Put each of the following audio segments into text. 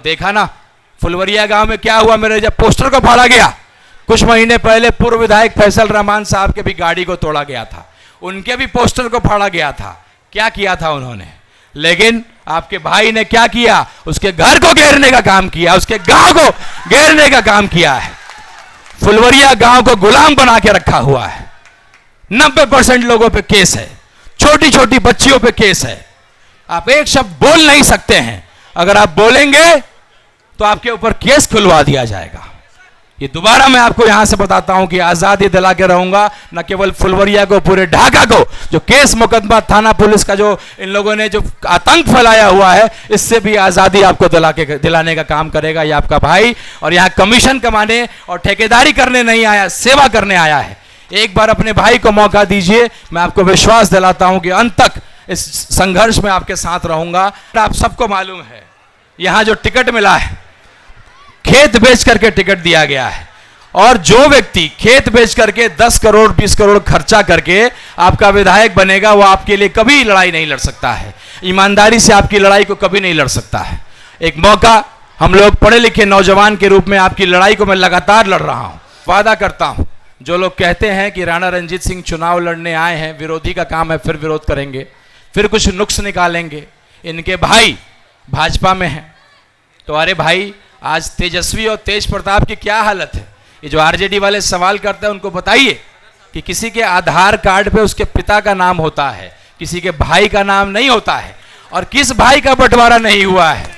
देखा ना फुलवरिया गांव में क्या हुआ, मेरे जब पोस्टर को फाड़ा गया, कुछ महीने पहले पूर्व विधायक फैसल रहमान साहब के भी गाड़ी को तोड़ा गया था, उनके भी पोस्टर को फाड़ा गया था। क्या किया था उन्होंने? लेकिन आपके भाई ने क्या किया? उसके घर को घेरने का काम किया, उसके गांव को घेरने का काम किया है। फुलवरिया गांव को गुलाम बना के रखा हुआ है। 90% लोगों पे केस है, छोटी छोटी बच्चियों पे केस है। आप एक शब्द बोल नहीं सकते हैं, अगर आप बोलेंगे तो आपके ऊपर केस खुलवा दिया जाएगा। ये दोबारा मैं आपको यहां से बताता हूं कि आजादी दिला के रहूंगा, न केवल फुलवरिया को, पूरे ढाका को। जो केस मुकदमा थाना पुलिस का जो इन लोगों ने जो आतंक फैलाया हुआ है, इससे भी आजादी आपको दिलाने का काम करेगा ये आपका भाई। और यहां कमीशन कमाने और ठेकेदारी करने नहीं आया, सेवा करने आया है। एक बार अपने भाई को मौका दीजिए, मैं आपको विश्वास दिलाता हूं कि अंत तक इस संघर्ष में आपके साथ रहूंगा। आप सबको मालूम है यहां जो टिकट मिला है, खेत बेच करके टिकट दिया गया है। और जो व्यक्ति खेत बेच करके 10 करोड़ 20 करोड़ खर्चा करके आपका विधायक बनेगा, वो आपके लिए कभी लड़ाई नहीं लड़ सकता है, ईमानदारी से आपकी लड़ाई को कभी नहीं लड़ सकता है। एक मौका, हम लोग पढ़े लिखे नौजवान के रूप में आपकी लड़ाई को मैं लगातार लड़ रहा हूं। वादा करता हूं, जो लोग कहते हैं कि राणा रंजीत सिंह चुनाव लड़ने आए हैं, विरोधी का काम है, फिर विरोध करेंगे, फिर कुछ नुक्स निकालेंगे, इनके भाई भाजपा में हैं। तो अरे भाई, आज तेजस्वी और तेज प्रताप की क्या हालत है? ये जो आरजेडी वाले सवाल करते हैं, उनको बताइए कि किसी के आधार कार्ड पे उसके पिता का नाम होता है, किसी के भाई का नाम नहीं होता है। और किस भाई का बंटवारा नहीं हुआ है?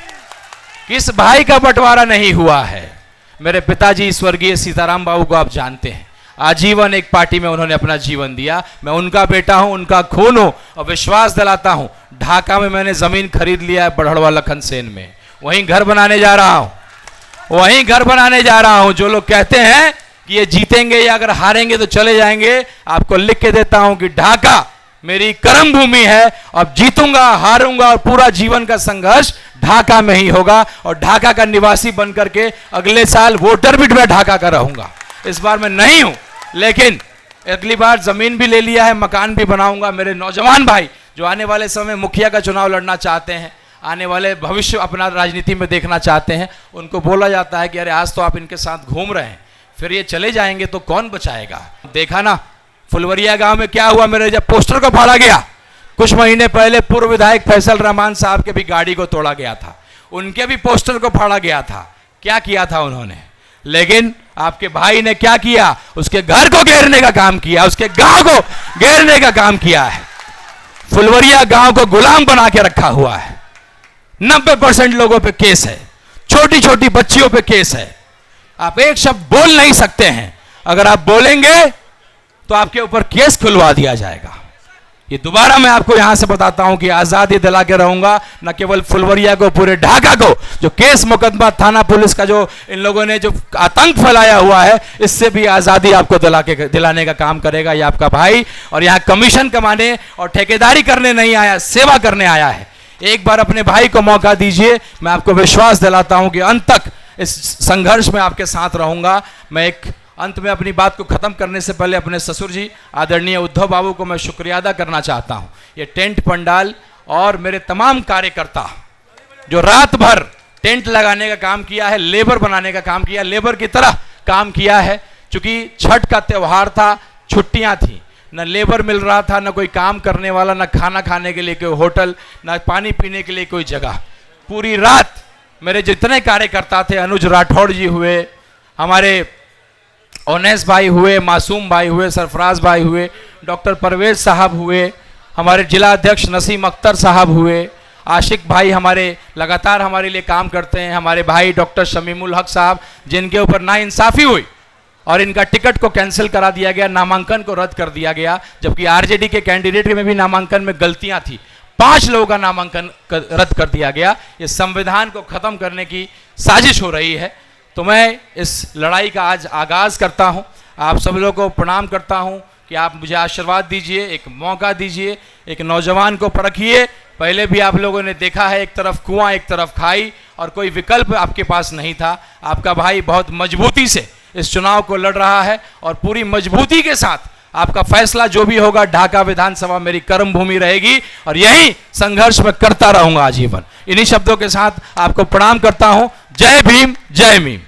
किस भाई का बंटवारा नहीं हुआ है? मेरे पिताजी स्वर्गीय सीताराम बाबू को आप जानते हैं, आजीवन एक पार्टी में उन्होंने अपना जीवन दिया। मैं उनका बेटा हूं, उनका खून हूं, और विश्वास दिलाता हूं, ढाका में मैंने जमीन खरीद लिया है, बड़हड़वा लखन सेन में, वहीं घर बनाने जा रहा हूं, वहीं घर बनाने जा रहा हूं। जो लोग कहते हैं कि ये जीतेंगे या अगर हारेंगे तो चले जाएंगे, आपको लिख के देता हूं कि ढाका मेरी कर्म भूमि है। अब जीतूंगा, हारूंगा, और पूरा जीवन का संघर्ष ढाका में ही होगा। और ढाका का निवासी बनकर के अगले साल वोटर भी मैं ढाका का रहूंगा। इस बार मैं नहीं हूं, लेकिन अगली बार जमीन भी ले लिया है, मकान भी बनाऊंगा। मेरे नौजवान भाई जो आने वाले समय मुखिया का चुनाव लड़ना चाहते हैं, आने वाले भविष्य अपना राजनीति में देखना चाहते हैं, उनको बोला जाता है कि अरे आज तो आप इनके साथ घूम रहे हैं, फिर ये चले जाएंगे तो कौन बचाएगा? देखा ना फुलवरिया गांव में क्या हुआ, मेरे जब पोस्टर को फाड़ा गया, कुछ महीने पहले पूर्व विधायक फैसल रहमान साहब के भी गाड़ी को तोड़ा गया था, उनके भी पोस्टर को फाड़ा गया था। क्या किया था उन्होंने? लेकिन आपके भाई ने क्या किया? उसके घर को घेरने का काम किया, उसके गांव को घेरने का काम किया है। फुलवरिया गांव को गुलाम बना के रखा हुआ है। 90% लोगों पे केस है, छोटी छोटी बच्चियों पे केस है। आप एक शब्द बोल नहीं सकते हैं, अगर आप बोलेंगे तो आपके ऊपर केस खुलवा दिया जाएगा। ये दोबारा मैं आपको यहां से बताता हूं कि आजादी दिला के रहूंगा, न केवल फुलवरिया को, पूरे ढाका को। जो केस मुकदमा थाना पुलिस का जो इन लोगों ने जो आतंक फैलाया हुआ है, इससे भी आजादी आपको दिलाने का काम करेगा ये आपका भाई। और यहां कमीशन कमाने और ठेकेदारी करने नहीं आया, सेवा करने आया है। एक बार अपने भाई को मौका दीजिए, मैं आपको विश्वास दिलाता हूं कि अंत तक इस संघर्ष में आपके साथ रहूंगा। मैं एक अंत में अपनी बात को खत्म करने से पहले अपने ससुर जी आदरणीय उद्धव बाबू को मैं शुक्रिया अदा करना चाहता हूं। ये टेंट पंडाल और मेरे तमाम कार्यकर्ता जो रात भर टेंट लगाने का काम किया है, लेबर बनाने का काम किया, लेबर की तरह काम किया है। चूंकि छठ का त्यौहार था, छुट्टियां थी, न लेबर मिल रहा था, न कोई काम करने वाला, न खाना खाने के लिए कोई होटल, न पानी पीने के लिए कोई जगह। पूरी रात मेरे जितने कार्यकर्ता थे, अनुज राठौड़ जी हुए, हमारे ओनेस भाई हुए, मासूम भाई हुए, सरफराज भाई हुए, डॉक्टर परवेज साहब हुए, हमारे जिला अध्यक्ष नसीम अख्तर साहब हुए, आशिक भाई हमारे लगातार हमारे लिए काम करते हैं, हमारे भाई डॉक्टर शमीमुल हक साहब, जिनके ऊपर नाइंसाफ़ी हुई और इनका टिकट को कैंसिल करा दिया गया, नामांकन को रद्द कर दिया गया, जबकि आरजेडी के कैंडिडेट में भी नामांकन में गलतियां थी। 5 लोगों का नामांकन रद्द कर दिया गया। ये संविधान को खत्म करने की साजिश हो रही है। तो मैं इस लड़ाई का आज आगाज़ करता हूं। आप सब लोगों को प्रणाम करता हूं कि आप मुझे आशीर्वाद दीजिए, एक मौका दीजिए, एक नौजवान को परखिए। पहले भी आप लोगों ने देखा है, एक तरफ कुआं एक तरफ खाई, और कोई विकल्प आपके पास नहीं था। आपका भाई बहुत मजबूती से इस चुनाव को लड़ रहा है और पूरी मजबूती के साथ आपका फैसला जो भी होगा, ढाका विधानसभा मेरी कर्म भूमि रहेगी और यही संघर्ष मैं करता रहूंगा आजीवन। इन्हीं शब्दों के साथ आपको प्रणाम करता हूं। जय भीम, जय भीम।